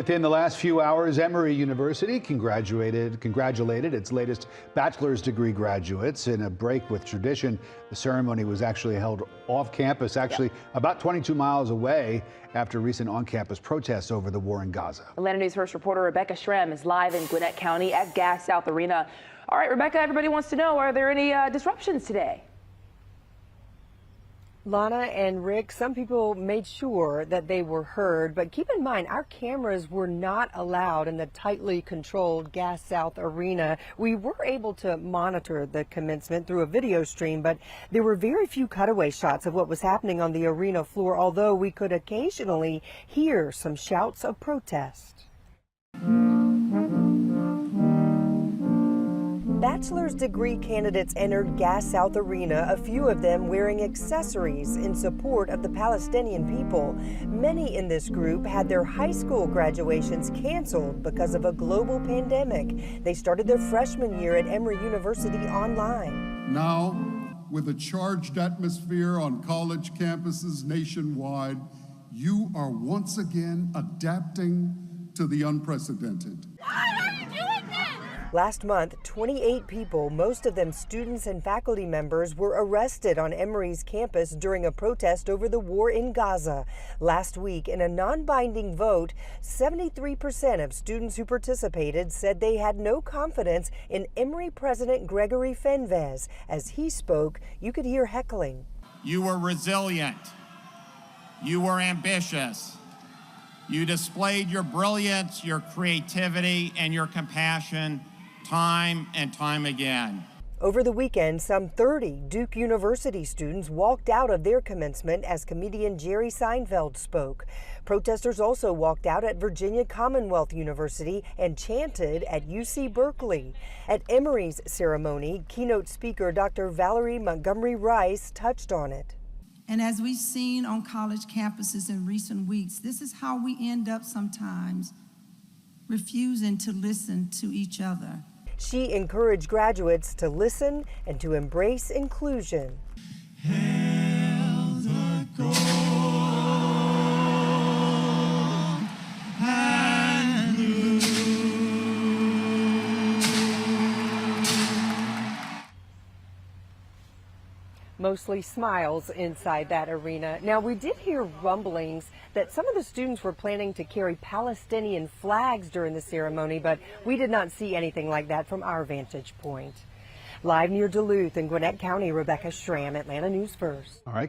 Within the last few hours, Emory University congratulated its latest bachelor's degree graduates. In a break with tradition, the ceremony was actually held off campus, about 22 miles away, after recent on-campus protests over the war in Gaza. Atlanta News First reporter Rebecca Shrem is live in Gwinnett County at Gas South Arena. All right, Rebecca, everybody wants to know, are there any disruptions today? Lana and Rick, some people made sure that they were heard, but keep in mind our cameras were not allowed in the tightly controlled Gas South Arena. We were able to monitor the commencement through a video stream, but there were very few cutaway shots of what was happening on the arena floor, although we could occasionally hear some shouts of protest. Bachelor's degree candidates entered Gas South Arena, a few of them wearing accessories in support of the Palestinian people. Many in this group had their high school graduations canceled because of a global pandemic. They started their freshman year at Emory University online. Now, with a charged atmosphere on college campuses nationwide, you are once again adapting to the unprecedented. Last month, 28 people, most of them students and faculty members, were arrested on Emory's campus during a protest over the war in Gaza. Last week, in a non-binding vote, 73% of students who participated said they had no confidence in Emory President Gregory Fenves. As he spoke, you could hear heckling. You were resilient. You were ambitious. You displayed your brilliance, your creativity, and your compassion time and time again. Over the weekend, some 30 Duke University students walked out of their commencement as comedian Jerry Seinfeld spoke. Protesters also walked out at Virginia Commonwealth University and chanted at UC Berkeley. At Emory's ceremony, keynote speaker Dr. Valerie Montgomery Rice touched on it. And as we've seen on college campuses in recent weeks, this is how we end up sometimes refusing to listen to each other. She encouraged graduates to listen and to embrace inclusion. Held a gold and blue. Mostly smiles inside that arena. Now, we did hear rumblings that some of the students were planning to carry Palestinian flags during the ceremony, but we did not see anything like that from our vantage point. Live near Duluth in Gwinnett County, Rebecca Schramm, Atlanta News First. All right.